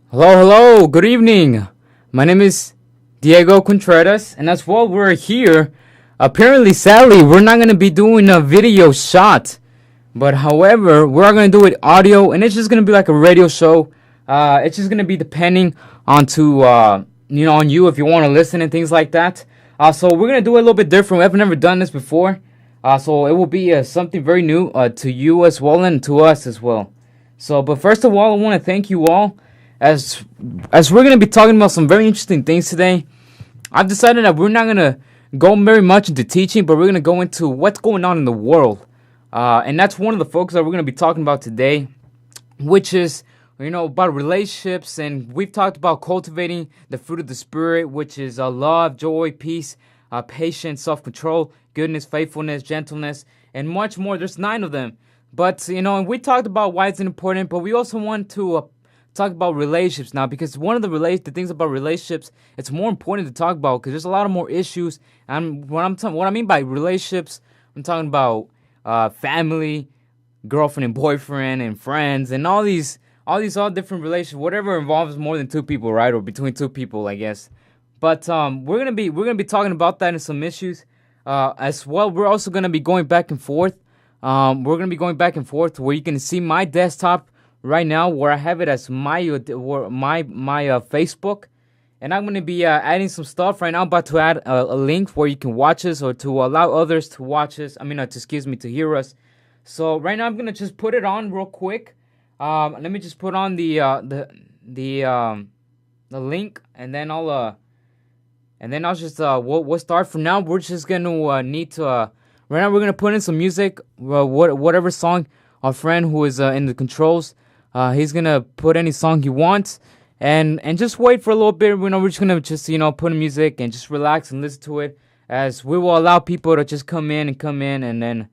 Hello, good evening. My name is Diego Contreras, and as well, we're here. Apparently, sadly, we're not going to be doing a video shot, but however, we're going to do it audio, and it's just going to be like a radio show. It's just going to be depending on you if you want to listen and things like that. So we're going to do it a little bit different. We have never done this before, so it will be something very new to you as well and to us as well. So, but first of all, I want to thank you all as as we're gonna be talking about some very interesting things today. I've decided that we're not gonna go very much into teaching, but we're gonna go into what's going on in the world, and that's one of the focus that we're gonna be talking about today, which is about relationships, and we've talked about cultivating the fruit of the spirit, which is love, joy, peace, patience, self-control, goodness, faithfulness, gentleness, and much more. There's 9 of them, but and we talked about why it's important, but we also want to talk about relationships now, because one of the things about relationships, it's more important to talk about because there's a lot of more issues. And what I mean by relationships, I'm talking about family, girlfriend and boyfriend and friends and all different relationships, whatever involves more than 2 people, right? Or between 2 people, I guess. But we're gonna be talking about that and some issues as well. We're also gonna be going back and forth. We're gonna be going back and forth where you can see my desktop right now, where I have it as my Facebook, and I'm gonna be adding some stuff right now. I'm about to add a link where you can watch us, or to allow others to watch us. To hear us. So right now I'm gonna just put it on real quick. Let me just put on the link, and then I'll just we'll start. For now, we're just gonna need to right now we're gonna put in some music, whatever song our friend who is in the controls. He's gonna put any song he wants, and just wait for a little bit. We're just gonna put in music and just relax and listen to it, as we will allow people to just come in, and then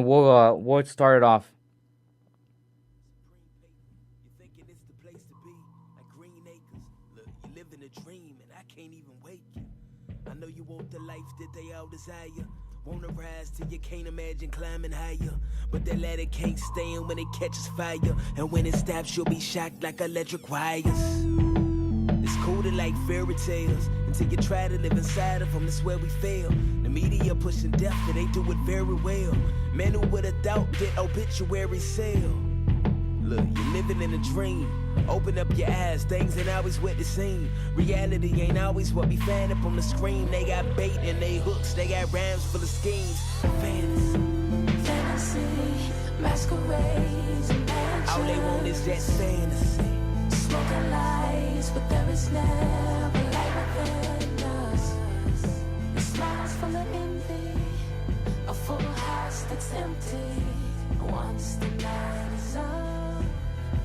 we'll start it off. You're thinking it's the place to be, like green acres. Look, you live in a dream, and I can't even wake you. I know you want the life that they all desire. Wanna rise till you can't imagine climbing higher. But that ladder can't stand when it catches fire. And when it stops, you'll be shocked like electric wires. It's colder like fairy tales until you try to live inside of them. That's where we fail. The media pushing death, and they do it very well. Man, who would have thought that obituary sale? Look, you're living in a dream. Open up your eyes, things ain't always what they seem. Reality ain't always what we find up on the screen. They got bait and they hooks, they got rhymes full of schemes. Fantasy, masquerades, imagination. All they want is that fantasy. Smoking lies, but there is never light within us. The smiles full of envy, a full house that's empty. Once the night is up,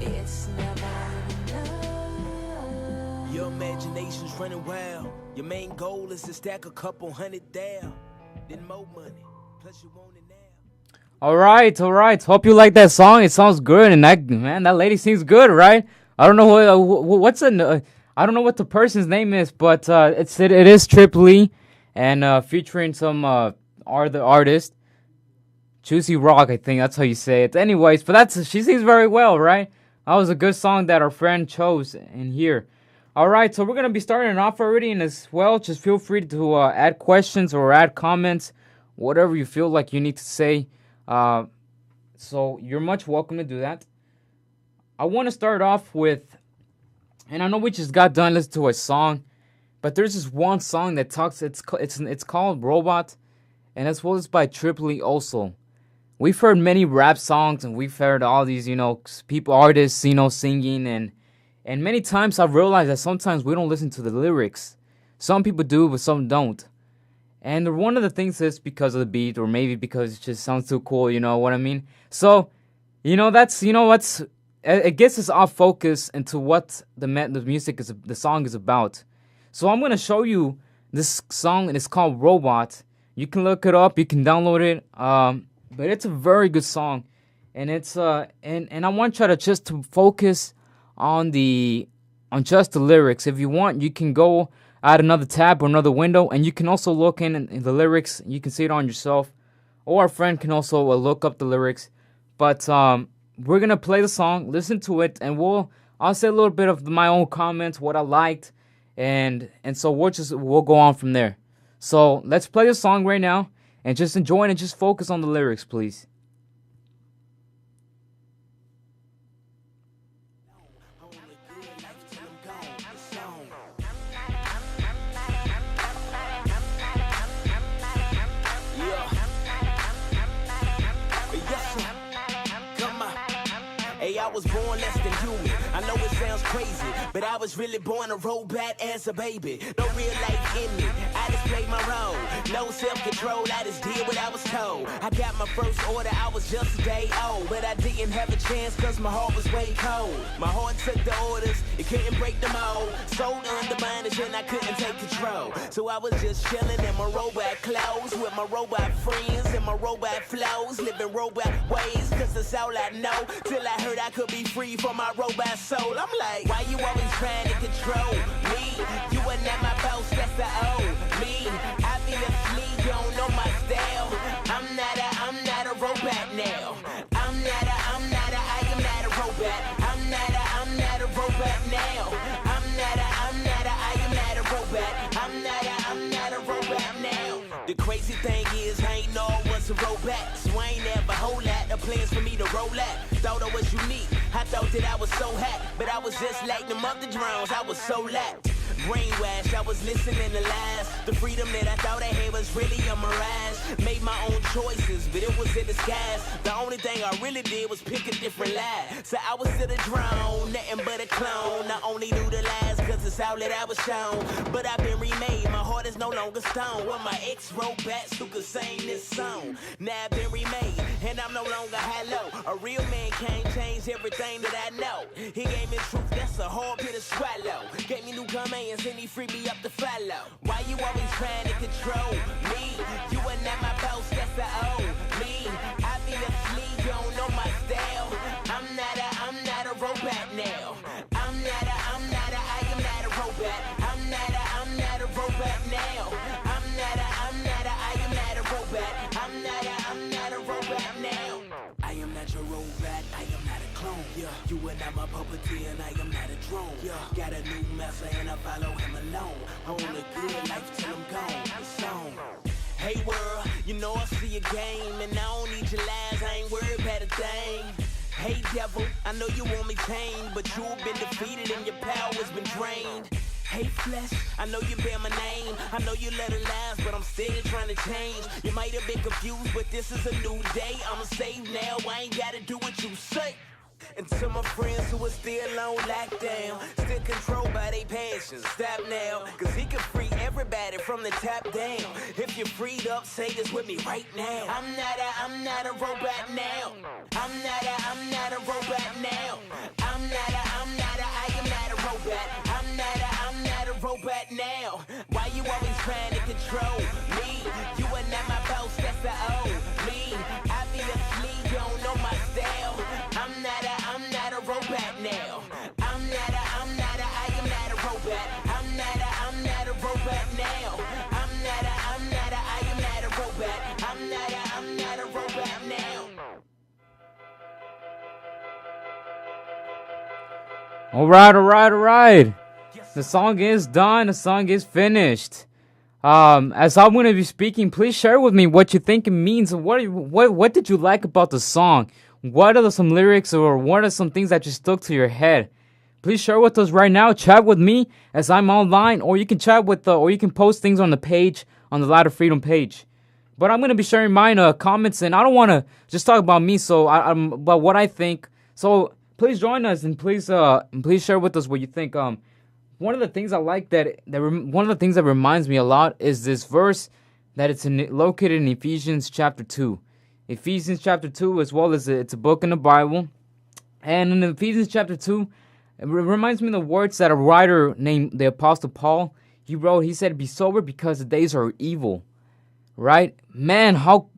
it's never enough. Your imagination's running wild. Your main goal is to stack a couple hundred down. Then more money, plus you want it now. All right. Hope you like that song. It sounds good, and that lady sings good, right? I don't know I don't know what the person's name is, but it is Triple E, and featuring some the artist. Juicy Rock, I think that's how you say it. Anyways, but she sings very well, right? That was a good song that our friend chose in here. All right, so we're gonna be starting off already, and as well, just feel free to add questions or add comments, whatever you feel like you need to say. So you're much welcome to do that. I want to start off with, and I know we just got done listening to a song, but there's this one song that talks. It's called Robot, and as well as by Triple E also. We've heard many rap songs, and we've heard all these, artists, singing, and many times I've realized that sometimes we don't listen to the lyrics. Some people do, but some don't. And one of the things is because of the beat, or maybe because it just sounds too cool, you know what I mean? So, it gets us off focus into what the song is about. So I'm going to show you this song, and it's called Robot. You can look it up, you can download it, but it's a very good song, and it's and I want you to just to focus on just the lyrics. If you want, you can go add another tab or another window, and you can also look in the lyrics. You can see it on yourself, or a friend can also look up the lyrics. But we're gonna play the song, listen to it, and I'll say a little bit of my own comments, what I liked, and so we'll go on from there. So let's play the song right now and just enjoy it and just focus on the lyrics, please. Hey, I was born less than human. I know it sounds crazy, but I was really born a robot as a baby. No real life in me. I just played my role. No self-control, I just did what I was told. I got my first order, I was just a day old. But I didn't have a chance cause my heart was way cold. My heart took the orders, it couldn't break the mold. Sold under bondage and I couldn't take control. So I was just chilling in my robot clothes with my robot friends and my robot flows. Living robot ways cause that's all I know. Till I heard I could be free from my robot soul. I'm like, why you always trying to control me? You are not my boss, that's the old me. Obviously, you don't know my style. I'm not a robot now. I am not a robot. I'm not a robot now. I am not a robot. I'm not a robot now. The crazy thing is, I ain't know I was a robot. So I ain't ever whole lot of plans for me to roll at. Thought I was unique, I thought that I was so hot. But I was just like them other drones, I was so lapped. Brainwashed, I was listening to lies. The freedom that I thought I had was really a mirage. Made my own choices, but it was in disguise. The only thing I really did was pick a different lie. So I was still a drone, nothing but a clone. I only knew the lies cause it's all that I was shown. But I've been remade, my heart is no longer stone. With my ex-robots who could sing this song. Now I've been remade, and I'm no longer hollow. A real man can't change everything that I know. He gave me truth, that's a hard pill to swallow. Gave me new commands and he freed me up to follow. Why you always trying to control me? You are not my boss, that's the old me. Obviously, you don't know my style. I'm not a robot now. I am not a robot. I'm not a robot now. I am not a robot. I'm not a robot now. I am not your robot, I am not a clone. Yeah, you are not my puppeteer and I am not a drone. Yeah, got a new master and I follow him alone. I want a good life till I'm gone. It's on. Hey world, you know I see your game and I don't need your lies, I ain't worried about a thing. Hey devil, I know you want me tamed, but you've been defeated and your power's been drained. Hey flesh, I know you bear my name. I know you let it last, but I'm still trying to change. You might have been confused, but this is a new day. I'm saved now, I ain't gotta do what you say. And to my friends who are still on lockdown, still controlled by their passions, stop now. Cause he can free everybody from the top down. If you're freed up, say this with me right now. I'm not a robot now. I'm not a robot now. I am not a robot. I'm not a robot now. Why you always trying to control me? You are not my boss, that's the old me. Obviously, you don't know my style. I'm not a robot now. I am not a robot. I'm not a robot now. I am not a robot. I'm not a robot now. All right. The song is done. The song is finished. As I'm going to be speaking, please share with me what you think it means. What did you like about the song? What are some lyrics or what are some things that just stuck to your head? Please share with us right now. Chat with me as I'm online, or you can chat with or you can post things on the page, on the Light of Freedom page. But I'm going to be sharing mine comments, and I don't want to just talk about me. So about what I think. So please join us and please share with us what you think. One of the things I like one of the things that reminds me a lot is this verse that it's located in Ephesians chapter 2. Ephesians chapter 2, as well as it's a book in the Bible. And in Ephesians chapter 2, it reminds me of the words that a writer named the Apostle Paul, he wrote. He said, be sober because the days are evil. Right? Man, how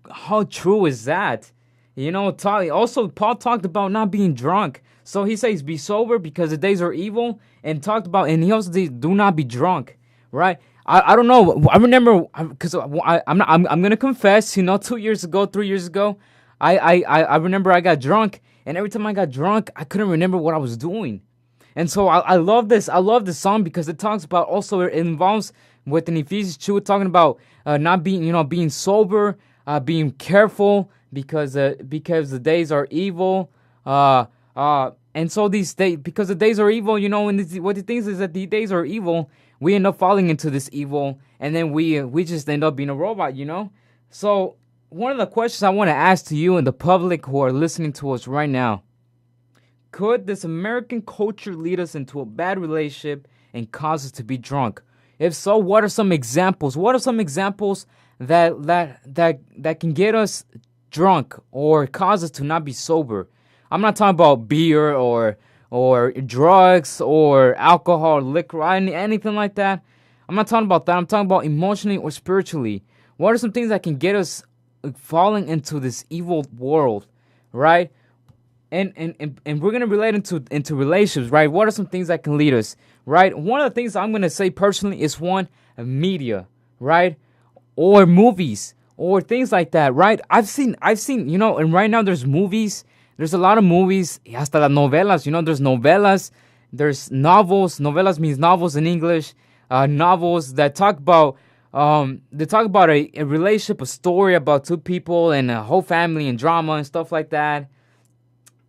true is that? You know, also Paul talked about not being drunk. So he says, be sober because the days are evil. And he also says, do not be drunk. Right? I don't know. I remember because I'm gonna confess. 3 years ago, I remember I got drunk, and every time I got drunk, I couldn't remember what I was doing. And so I love this. I love this song because it talks about also it involves within Ephesians 2 talking about not being being sober, being careful because the days are evil. And so these days, because the days are evil, and what the things is that the days are evil, we end up falling into this evil, and then we just end up being a robot. So one of the questions I want to ask to you and the public who are listening to us right now: could this American culture lead us into a bad relationship and cause us to be drunk? If so, what are some examples? What are some examples that can get us drunk or cause us to not be sober? I'm not talking about beer or drugs or alcohol, liquor, anything like that. I'm not talking about that. I'm talking about emotionally or spiritually. What are some things that can get us falling into this evil world, right? And we're gonna relate into relationships, right? What are some things that can lead us, right? One of the things I'm gonna say personally is one, media, right, or movies or things like that, right? I've seen, and right now there's movies. There's a lot of movies, hasta las novelas. There's novelas, there's novels. Novelas means novels in English. Novels that talk about a relationship, a story about two people and a whole family and drama and stuff like that.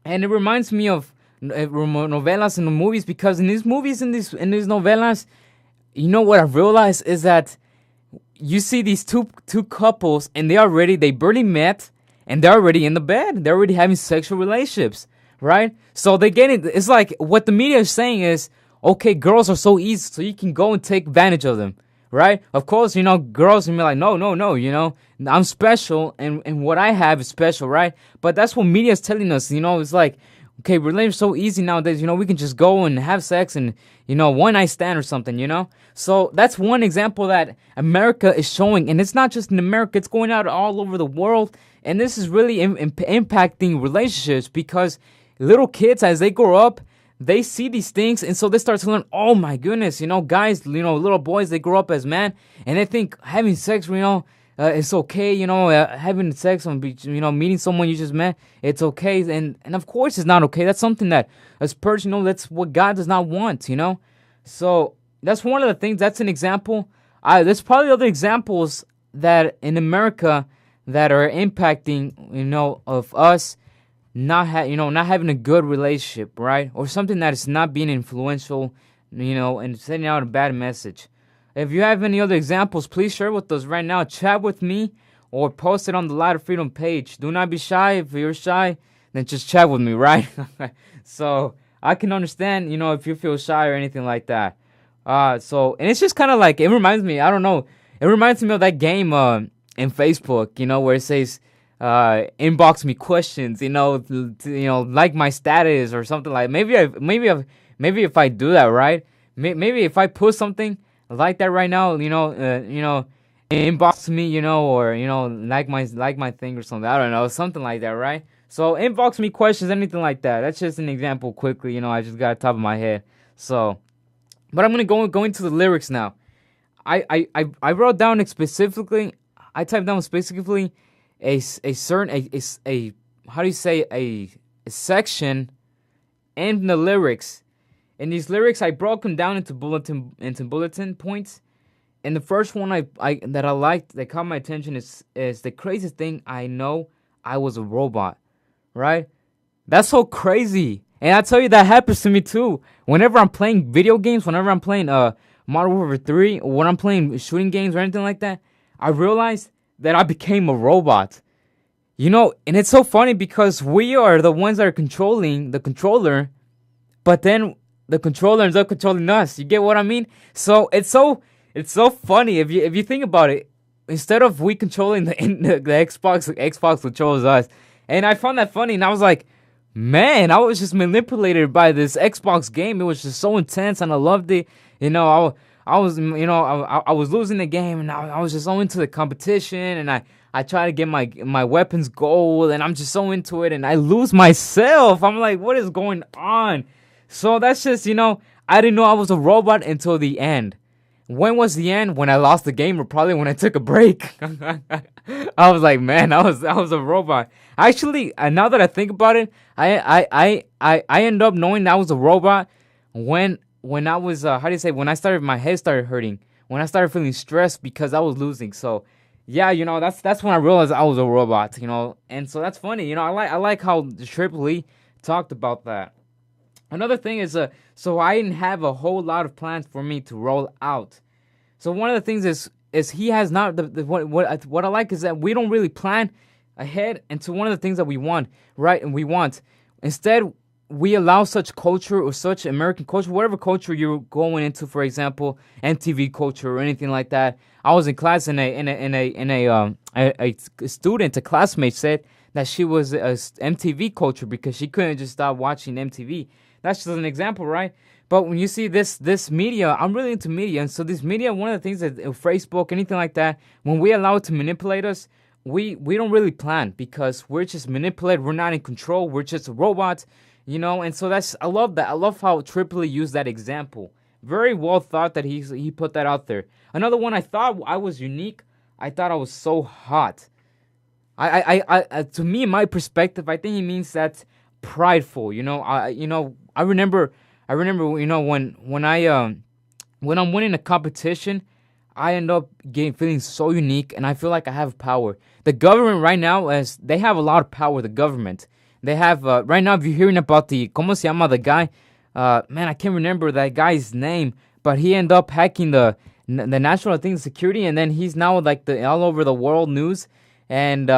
And it reminds me of novelas and the movies, because in these movies, in these novelas, what I've realized is that you see these two couples, and they barely met, and they're already in the bed. They're already having sexual relationships, right? So they get it. It's like what the media is saying is, okay, girls are so easy, so you can go and take advantage of them, right? Of course, girls can be like, no, I'm special, and what I have is special, right? But that's what media is telling us, it's like, okay, relationships so easy nowadays, we can just go and have sex and, one night stand or something, So that's one example that America is showing, and it's not just in America, it's going out all over the world, and this is really impacting relationships, because little kids, as they grow up, they see these things, and so they start to learn, oh my goodness, guys, little boys, they grow up as men, and they think having sex, it's okay, having sex, meeting someone you just met, it's okay, and of course it's not okay. That's something that, as person, that's what God does not want, So that's one of the things. That's an example. There's probably other examples that in America that are impacting, of us not having a good relationship, right, or something that is not being influential, and sending out a bad message. If you have any other examples, please share with us right now. Chat with me or post it on the Light of Freedom page. Do not be shy. If you're shy, then just chat with me, right? So I can understand, if you feel shy or anything like that. And it's just kind of like, it reminds me, I don't know, it reminds me of that game in Facebook, where it says, inbox me questions, like my status or something like. Maybe if I do that, right? Maybe if I post something like that right now, inbox me, or like my thing or something. I don't know, something like that, right? So inbox me questions, anything like that. That's just an example quickly. I just got top of my head. So, but I'm gonna go into the lyrics now. I wrote down specifically. I typed down specifically a certain a how do you say a section in the lyrics. In these lyrics, I broke them down into bulletin points. And the first one that I liked, that caught my attention, is the craziest thing I know, I was a robot, right? That's so crazy. And I tell you, that happens to me too. Whenever I'm playing video games, whenever I'm playing Modern Warfare 3, or when I'm playing shooting games or anything like that, I realized that I became a robot. And it's so funny because we are the ones that are controlling the controller, but then the controller ends up controlling us. You get what I mean? So it's so funny if you think about it. Instead of we controlling the Xbox controls us. And I found that funny, and I was like, man, I was just manipulated by this Xbox game. It was just so intense, and I loved it. I was losing the game, and I was just so into the competition, and I try to get my weapons gold, and I'm just so into it, and I lose myself. I'm like, what is going on? So that's just, I didn't know I was a robot until the end. When was the end? When I lost the game, or probably when I took a break. I was like, man, I was a robot. Actually, now that I think about it, I end up knowing that I was a robot when I was how do you say, when I started, my head started hurting, when I started feeling stressed because I was losing. So yeah, that's when I realized I was a robot, and so that's funny. I like how Triple E talked about that. Another thing is, so I didn't have a whole lot of plans for me to roll out. So one of the things is he has not what I like is that we don't really plan ahead into one of the things that we want, right? And we want instead we allow such culture or such American culture, whatever culture you're going into, for example, MTV culture or anything like that. I was in class and a student, a classmate said that she was MTV culture because she couldn't just stop watching MTV. That's just an example, right? But when you see this media, I'm really into media, and so this media, one of the things that Facebook, anything like that, when we allow it to manipulate us, we don't really plan because we're just manipulated. We're not in control. We're just robots, And so I love that. I love how Tripoli used that example. Very well thought that he put that out there. Another one, I thought I was unique. I thought I was so hot. To me, in my perspective, I think he means that's prideful. I remember, when I'm winning a competition, I end up feeling so unique, and I feel like I have power. The government right now, they have a lot of power. The government, they have right now. If you're hearing about the ¿cómo se llama, the guy, man, I can't remember that guy's name, but he ended up hacking the national security, and then he's now like the all over the world news, and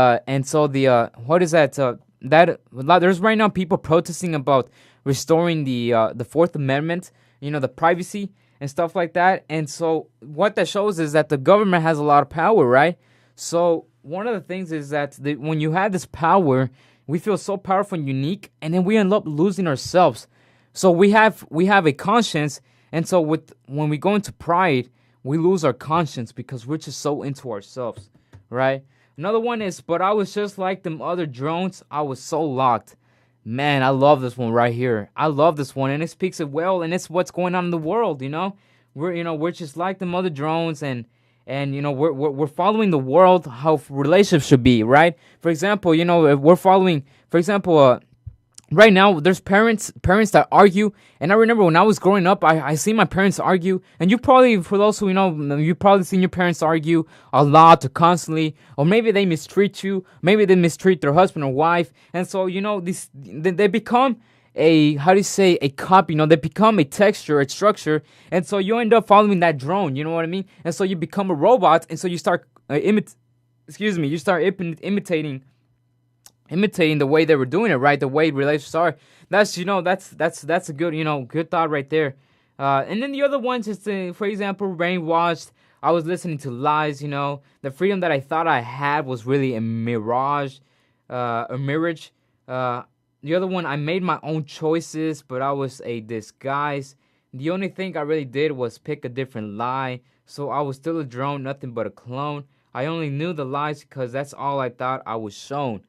so the what is that? There's right now people protesting about restoring the Fourth Amendment, the privacy and stuff like that. And so what that shows is that the government has a lot of power, right? So one of the things is that when you have this power, we feel so powerful and unique, and then we end up losing ourselves. So we have a conscience, and so when we go into pride, we lose our conscience because we're just so into ourselves, right? Another one is, but I was just like them other drones. I was so locked. Man, I love this one right here. I love this one, and it speaks it well, and it's what's going on in the world. We're just like them other drones, and we're following the world how relationships should be, right? For example, if we're following, for example, right now, there's parents that argue, and I remember when I was growing up, I see my parents argue, and you probably, for those who you probably seen your parents argue a lot or constantly, or maybe they mistreat you, maybe they mistreat their husband or wife, and so they become a a copy, they become a texture, a structure, and so you end up following that drone, you know what I mean, and so you become a robot, and so you start imitating the way they were doing it, right? The way relationships are. That's a good good thought right there. And then the other ones is, for example, brainwashed. I was listening to lies. The freedom that I thought I had was really a mirage, a mirage. The other one, I made my own choices, but I was a disguise. The only thing I really did was pick a different lie, so I was still a drone, nothing but a clone. I only knew the lies because that's all I thought I was shown.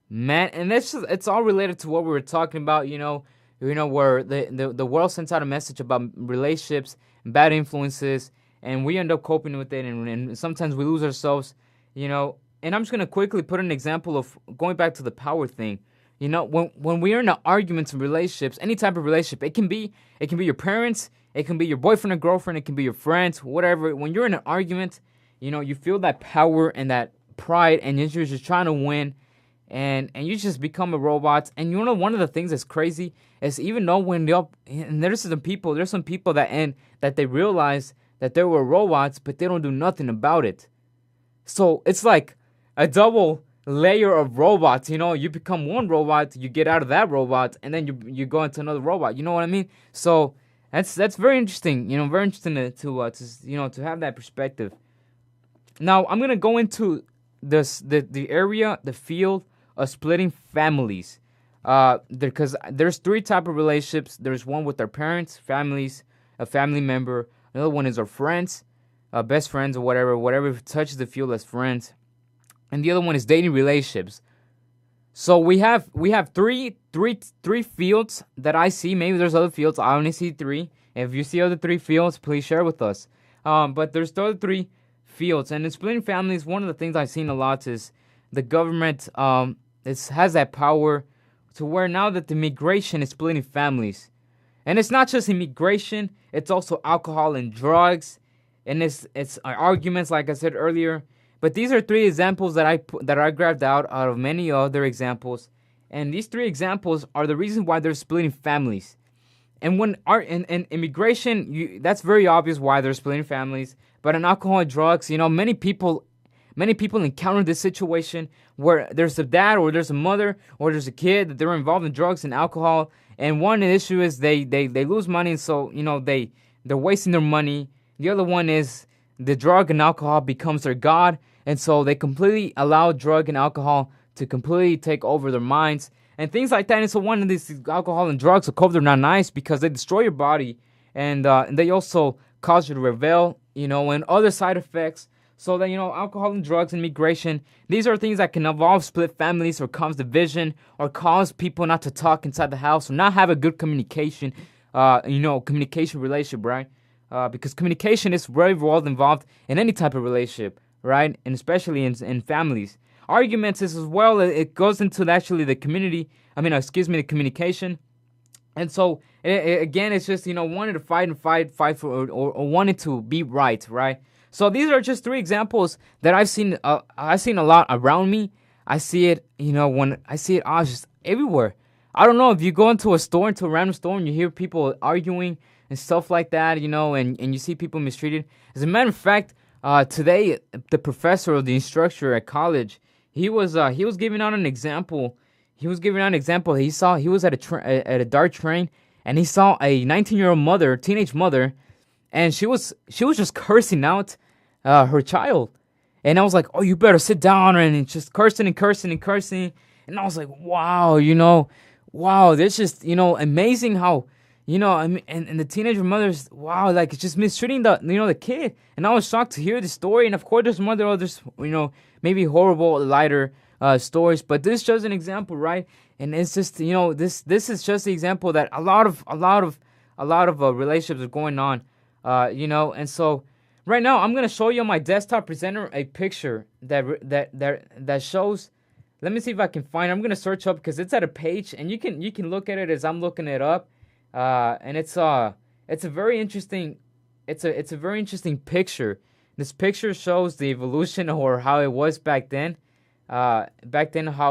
Man, and it's all related to what we were talking about, where the world sends out a message about relationships and bad influences, and we end up coping with it, and sometimes we lose ourselves, And I'm just gonna quickly put an example of going back to the power thing. When we are in arguments and relationships, any type of relationship, it can be your parents, it can be your boyfriend or girlfriend, it can be your friends, whatever. When you're in an argument, you feel that power and that pride, and you're just trying to win. And you just become a robot. And one of the things that's crazy is, even though there's some people that they realize that they were robots, but they don't do nothing about it. So it's like a double layer of robots. You become one robot, you get out of that robot, and then you go into another robot. You know what I mean? So that's very interesting. Very interesting to have that perspective. Now I'm gonna go into the area, the field of splitting families, because there's three type of relationships. There's one with our parents, families, a family member. Another one is our friends, best friends, or whatever touches the field as friends, and the other one is dating relationships. So we have three fields that I see. Maybe there's other fields. I only see three. If you see other three fields, please share with us. But there's the other three fields, and in splitting families, one of the things I've seen a lot is the government has that power to where now that the migration is splitting families. And it's not just immigration, it's also alcohol and drugs, and it's arguments, like I said earlier. But these are three examples that I grabbed out of many other examples, and these three examples are the reason why they're splitting families. And when art and immigration, that's very obvious why they're splitting families. But in alcohol and drugs, many people encounter this situation where there's a dad or there's a mother or there's a kid that they're involved in drugs and alcohol. And one issue is they lose money, and so they're wasting their money. The other one is the drug and alcohol becomes their god, and so they completely allow drug and alcohol to completely take over their minds and things like that. And so one of these alcohol and drugs, of course, they're not nice because they destroy your body, and they also cause you to rebel, and other side effects. So that, alcohol and drugs and migration, these are things that can involve split families or cause division or cause people not to talk inside the house or not have a good communication, communication relationship, right? Because communication is very well involved in any type of relationship, right? And especially in families. Arguments is as well, it goes into actually the the communication. And so, again, it's just, wanting to fight for, or wanting to be right, right? So these are just three examples that I've seen a lot around me. I see it, when I see it just everywhere. I don't know, if you go into a random store, and you hear people arguing and stuff like that, and you see people mistreated. As a matter of fact, today, the professor or the instructor at college, he was giving out an example. He was at a DART train, and he saw a 19-year-old teenage mother, and she was just cursing out her child. And I was like, oh, you better sit down, and just cursing and cursing and cursing. And I was like, wow, this just, amazing how, and the teenager mothers, wow, like, it's just mistreating the kid. And I was shocked to hear the story. And of course, there's some others, maybe horrible, lighter stories. But this is just an example, right? And it's just, this is just the example that a lot of relationships are going on. And so right now I'm gonna show you on my desktop presenter a picture that shows. Let me see if I can find it. I'm gonna search up because it's at a page, and you can look at it as I'm looking it up. And it's a very interesting picture. This picture shows the evolution or how it was back then. How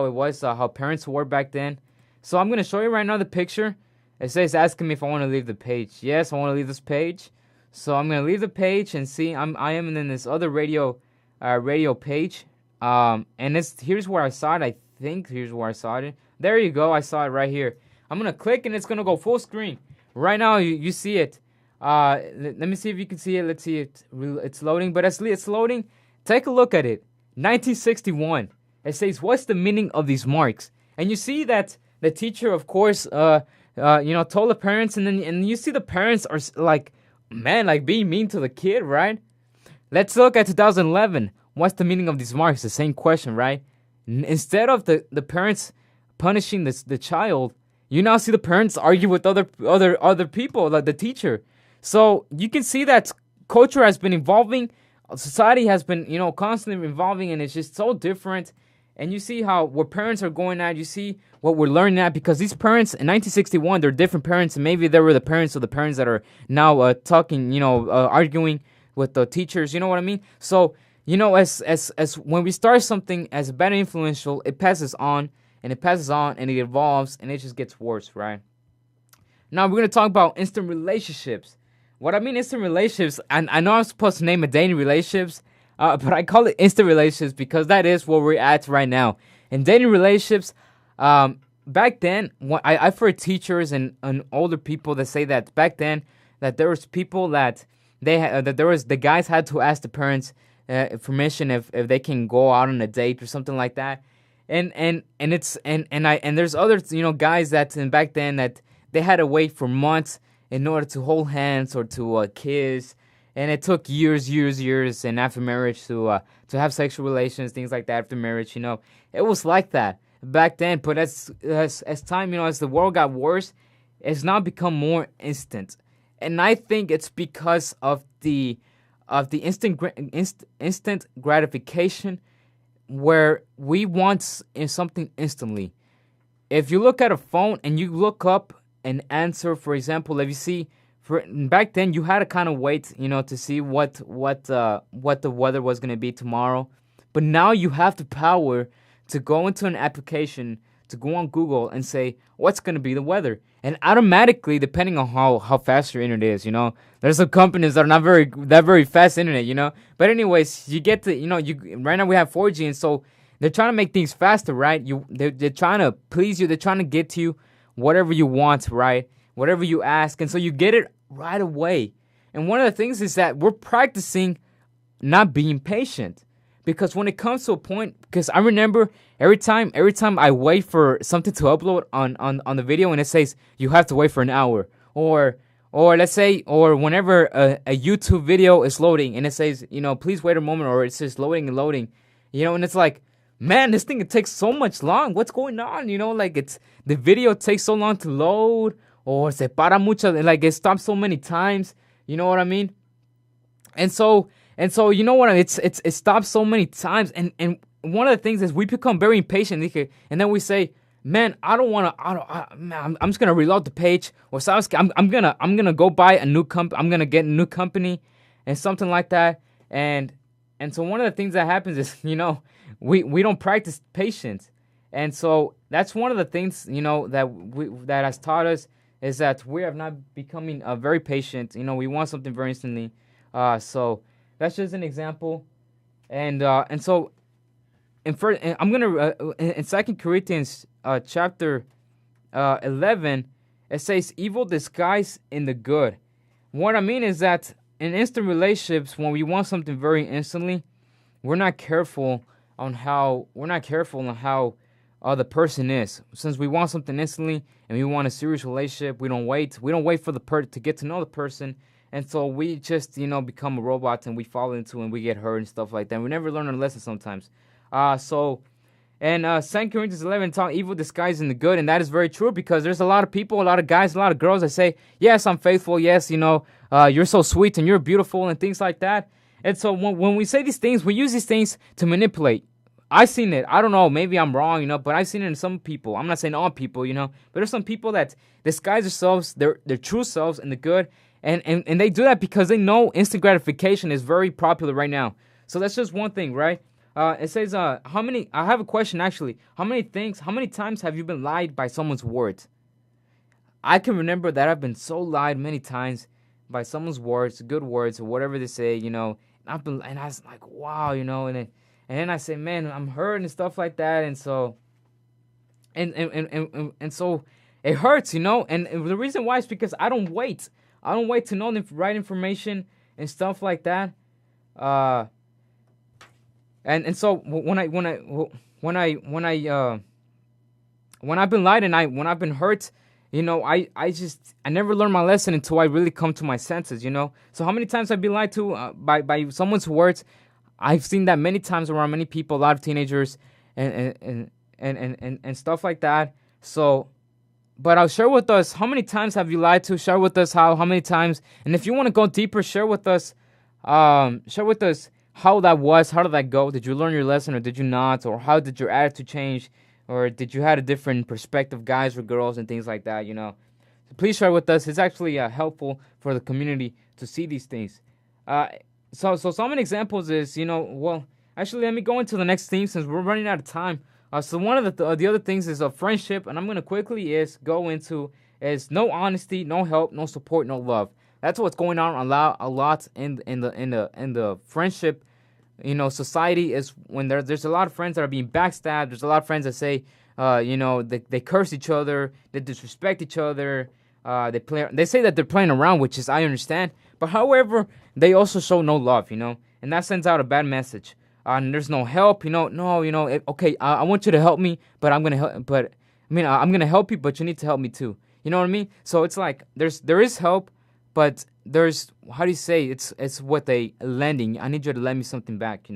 it was, how parents were back then. So I'm gonna show you right now the picture. It says asking me if I want to leave the page. Yes, I want to leave this page. So I'm gonna leave the page and see. I am in this other radio page. And here's where I saw it. I think here's where I saw it. There you go. I saw it right here. I'm gonna click and it's gonna go full screen. Right now you see it. Let me see if you can see it. Let's see it. It's loading, but it's loading. Take a look at it. 1961. It says, "What's the meaning of these marks?" And you see that the teacher, of course, told the parents, and you see the parents are like, man, like being mean to the kid, right? Let's look at 2011. What's the meaning of these marks? The same question, right? Instead of the parents punishing the child, you now see the parents argue with other people, like the teacher. So you can see that culture has been evolving, society has been, constantly evolving, and it's just so different. And you see how where parents are going at, you see what we're learning at, because these parents in 1961, they're different parents, and maybe they were the parents of the parents that are now talking, arguing with the teachers. You know what I mean? So, as when we start something as bad and influential, it passes on, and it evolves, and it just gets worse, right? Now we're gonna talk about instant relationships. What I mean instant relationships, and I know I'm supposed to name it dating relationships, but I call it instant relationships because that is where we're at right now. In dating relationships, back then, I've heard teachers and older people that say that back then that there was people that the guys had to ask the parents permission if they can go out on a date or something like that, and there's other guys that back then that they had to wait for months in order to hold hands or to kiss. And it took years, and after marriage to have sexual relations, things like that after marriage. It was like that back then. But as time, as the world got worse, it's now become more instant. And I think it's because of the instant gratification, where we want something instantly. If you look at a phone and you look up an answer. For example, if you see, for back then you had to kind of wait, to see what the weather was gonna be tomorrow. But now you have the power to go into an application, to go on Google and say what's gonna be the weather, and automatically, depending on how fast your internet is, there's some companies that are not very fast internet, But anyways, you get to you right now we have 4G, and so they're trying to make things faster, right? They're trying to please you. They're trying to get to you whatever you want, right? Whatever you ask, and so you get it right away. And one of the things is that we're practicing not being patient, because when it comes to a point, because I remember every time I wait for something to upload on the video, and it says you have to wait for an hour, or let's say, or whenever a YouTube video is loading and it says, please wait a moment, or it says loading and loading, and it's like, man, this thing, it takes so much long. What's going on? Like, it's the video takes so long to load, or se para mucho, like it stops so many times. You know what I mean? And so you know what? It stops so many times, and one of the things is we become very impatient, and then we say, man, I don't want to. Man, I'm just gonna reload the page, or so I'm gonna go buy a new I'm gonna get a new company, and something like that, and so one of the things that happens is, we don't practice patience, and so that's one of the things, that has taught us, is that we are not becoming very patient. We want something very instantly. So that's just an example, and so I'm gonna in 2 Corinthians chapter 11, it says evil disguised in the good. What I mean is that in instant relationships, when we want something very instantly, we're not careful on how the person is. Since we want something instantly and we want a serious relationship, we don't wait for the to get to know the person, and so we just become a robot, and we fall into and we get hurt and stuff like that. We never learn a lesson sometimes. So and 2 Corinthians 11 talk evil disguised in the good, and that is very true, because there's a lot of people, a lot of guys, a lot of girls that say, yes, I'm faithful, yes, you're so sweet and you're beautiful and things like that. And so when we say these things, we use these things to manipulate. I've seen it. I don't know. Maybe I'm wrong, but I've seen it in some people. I'm not saying all people, but there's some people that disguise themselves, their true selves, in the good, and they do that because they know instant gratification is very popular right now. So that's just one thing, right? It says, I have a question actually. How many times have you been lied by someone's words? I can remember that I've been so lied many times by someone's words, good words, or whatever they say, and I was like, wow, and then I say, man, I'm hurt and stuff like that, and so, and so it hurts, and the reason why is because I don't wait to know the right information and stuff like that, and so when I've been lied and when I've been hurt, I never learned my lesson until I really come to my senses, So how many times I've been lied to by someone's words? I've seen that many times around many people, a lot of teenagers, and stuff like that. So, but I'll share with us, how many times have you lied to? Share with us how many times, and if you want to go deeper, share with us how that was, how did that go? Did you learn your lesson or did you not? Or how did your attitude change? Or did you have a different perspective, guys or girls, and things like that, So please share with us. It's actually helpful for the community to see these things. So some examples is, well, actually, let me go into the next theme since we're running out of time. So one of the other things is a friendship, and I'm going to quickly go into no honesty, no help, no support, no love. That's what's going on a lot in the friendship, society, is when there's a lot of friends that are being backstabbed. There's a lot of friends that say, they curse each other, they disrespect each other. They say that they're playing around, which is, I understand. But however, they also show no love, and that sends out a bad message. And there's no help, okay, I want you to help me, but I'm gonna help you, but you need to help me too. You know what I mean? So it's like there is help, but there's, how do you say, it's what they lending. I need you to lend me something back,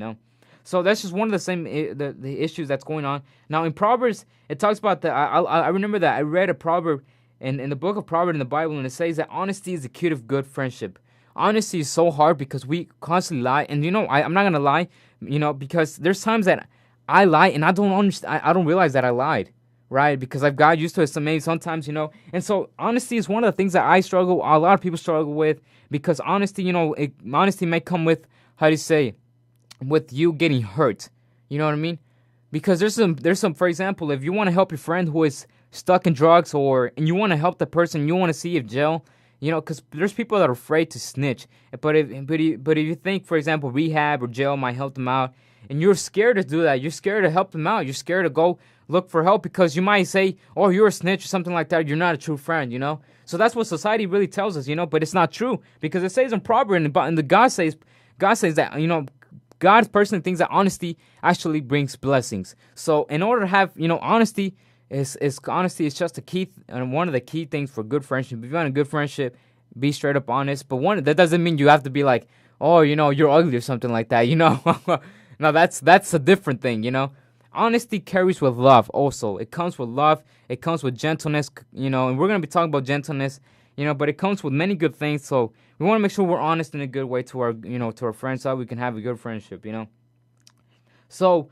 So that's just one of the issues that's going on now in Proverbs. It talks about I remember that I read a proverb in the book of Proverbs in the Bible, and it says that honesty is the key of good friendship. Honesty is so hard because we constantly lie, and I'm not gonna lie, because there's times that I lie and I don't understand. I don't realize that I lied. right? Because I've got used to it. So maybe sometimes, and so honesty is one of the things that a lot of people struggle with, because honesty, honesty may come with, how do you say, with you getting hurt. You know what I mean? Because there's some, for example, if you want to help your friend who is stuck in drugs, and you want to help the person, you want to see if jail, because there's people that are afraid to snitch. But if you think, for example, rehab or jail might help them out, and you're scared to do that, you're scared to help them out, you're scared to go look for help because you might say, oh, you're a snitch or something like that, you're not a true friend, So that's what society really tells us, but it's not true, because it says in Proverbs, and the God says that, God personally thinks that honesty actually brings blessings. So in order to have, honesty is just a key, and one of the key things for good friendship. If you want a good friendship, be straight up honest. But that doesn't mean you have to be like, oh, you're ugly or something like that. No, that's a different thing. Honesty carries with love. Also, it comes with love. It comes with gentleness. And we're gonna be talking about gentleness. But it comes with many good things. So we want to make sure we're honest in a good way to our friends, so we can have a good friendship. So,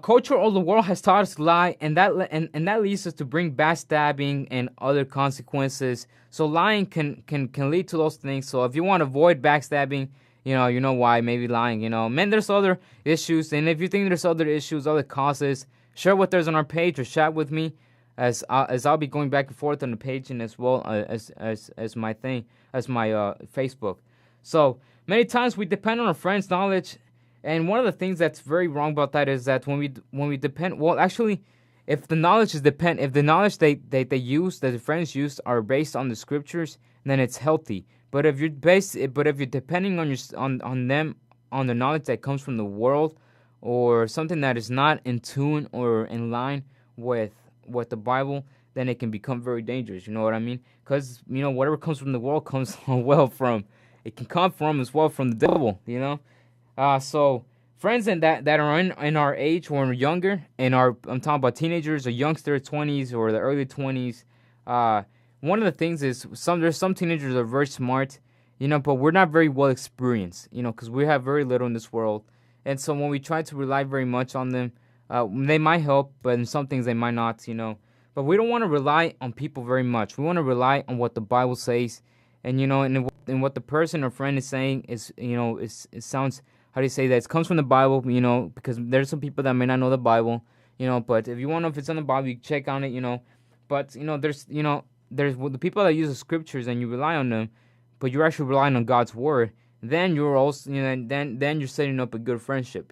culture of the world has taught us to lie, and that leads us to bring backstabbing and other consequences. So lying can lead to those things. So if you want to avoid backstabbing, you know why maybe lying. Man, there's other issues, and if you think there's other issues, other causes, share what there's on our page or chat with me, as I'll be going back and forth on the page, and as well as my thing, as my Facebook. So many times we depend on our friends' knowledge. And one of the things that's very wrong about that is that when we depend, well, actually, if the knowledge they use, that the friends use, are based on the scriptures, then it's healthy. But if you're depending on them, on the knowledge that comes from the world, or something that is not in tune or in line with the Bible, then it can become very dangerous. You know what I mean? Because whatever comes from the world comes it can come from as well from the devil. So friends that are in our age or younger, I'm talking about teenagers or youngsters, 20s or the early 20s. One of the things is there's some teenagers that are very smart, but we're not very well experienced, because we have very little in this world. And so when we try to rely very much on them, they might help, but in some things they might not, But we don't want to rely on people very much. We want to rely on what the Bible says, and and what the person or friend is saying is, it sounds, how do you say that? It comes from the Bible, because there's some people that may not know the Bible, but if you want to know if it's on the Bible, you check on it, But, there's the people that use the scriptures and you rely on them, but you're actually relying on God's word, then you're also, then you're setting up a good friendship,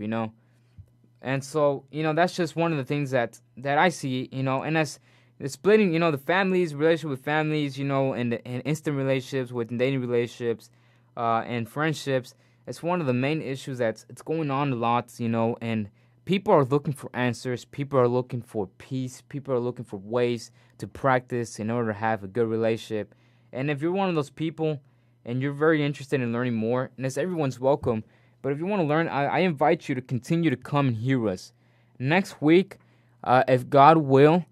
And so, that's just one of the things that I see, and that's splitting, the families, relationship with families, and instant relationships with dating relationships, and friendships. It's one of the main issues it's going on a lot, and people are looking for answers. People are looking for peace. People are looking for ways to practice in order to have a good relationship. And if you're one of those people and you're very interested in learning more, and everyone's welcome, but if you want to learn, I invite you to continue to come and hear us. Next week, if God will,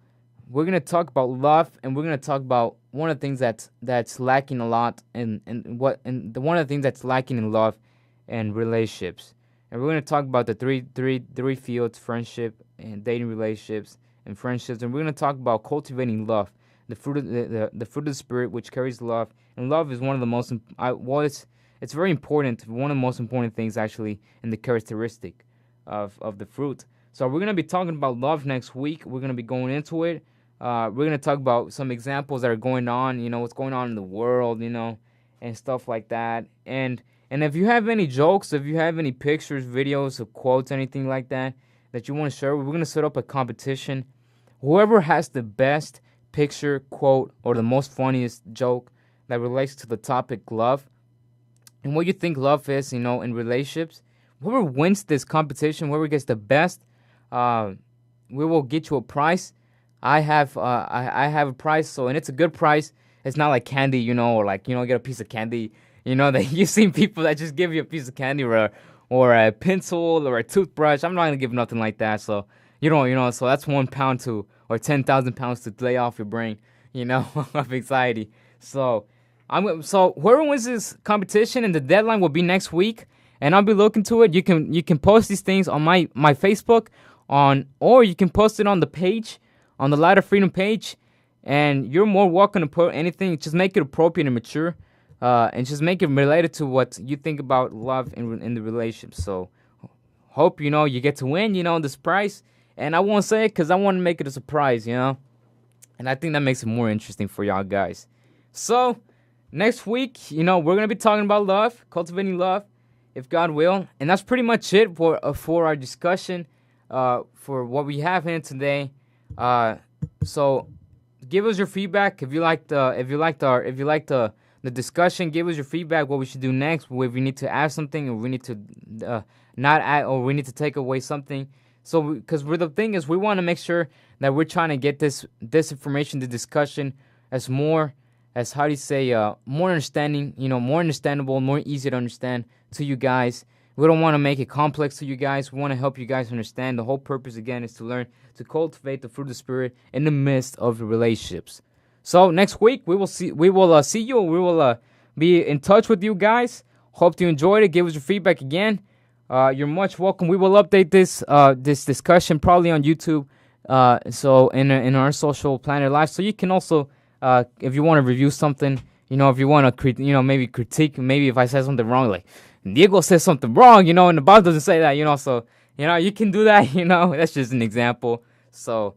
we're going to talk about love, and we're going to talk about one of the things that's lacking a lot, and one of the things that's lacking in love and relationships. And we're going to talk about the three fields: friendship and dating, relationships and friendships. And we're going to talk about cultivating love, the fruit of the fruit of the spirit, which carries love. And love is one of the most it's very important, one of the most important things actually in the characteristic of the fruit. So we're going to be talking about love next week. We're going to be going into it. We're going to talk about some examples that are going on, what's going on in the world, and stuff like that. And if you have any jokes, if you have any pictures, videos, or quotes, anything like that you want to share, we're going to set up a competition. Whoever has the best picture, quote, or the most funniest joke that relates to the topic love, and what you think love is, in relationships, whoever wins this competition, whoever gets the best, we will get you a prize. I have a prize, and it's a good prize. It's not like candy, or like, get a piece of candy. That you've seen people that just give you a piece of candy or a pencil or a toothbrush. I'm not going to give nothing like that. So, so that's 1 pound or 10,000 pounds to lay off your brain, of anxiety. So whoever wins this competition, and the deadline will be next week, and I'll be looking to it. You can post these things on my Facebook or you can post it on the page on the Light of Freedom page. And you're more welcome to put anything. Just make it appropriate and mature. And just make it related to what you think about love in the relationship. So hope, you get to win, this prize. And I won't say it because I want to make it a surprise, And I think that makes it more interesting for y'all guys. So next week, we're going to be talking about love, cultivating love, if God will. And that's pretty much it for our discussion, for what we have here today. So give us your feedback if you liked the discussion. Give us your feedback, what we should do next, if we need to add something, or we need to not add, or we need to take away something. So, because the thing is, we want to make sure that we're trying to get this information, the discussion, as more understanding, more understandable, more easy to understand to you guys. We don't want to make it complex to you guys. We want to help you guys understand. The whole purpose, again, is to learn to cultivate the fruit of the Spirit in the midst of the relationships. So next week we will see you. We will be in touch with you guys. Hope you enjoyed it. Give us your feedback again. You're much welcome. We will update this discussion probably on YouTube. So in our social Planet Life. So you can also, if you want to review something, if you want to maybe critique, maybe if I said something wrong, like Diego says something wrong, and the Bible doesn't say that, so you can do that. That's just an example. So,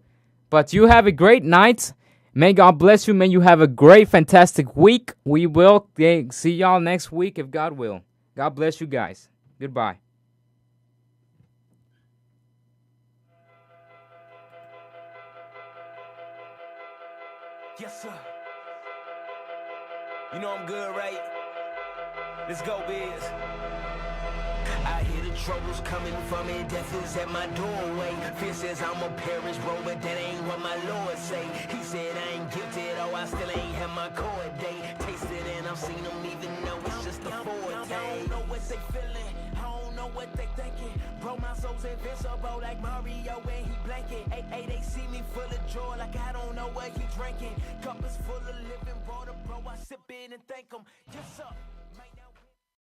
but you have a great night. May God bless you. May you have a great, fantastic week. We will see y'all next week if God will. God bless you guys. Goodbye. Yes, sir. You know I'm good, right? Let's go, Biz. I hear the troubles coming from it, death is at my doorway. Fear says I'm a perish, bro, but that ain't what my Lord say. He said I ain't guilty, though I still ain't have my court date. Tasted and I've seen them, even though it's just a foretaste. I don't know what they feeling, I don't know what they thinking. Bro, my soul's invincible like Mario when he blanket. Hey, they see me full of joy like I don't know what he drinking. Cup is full of living water, bro, I sip it and thank him. Yes, sir.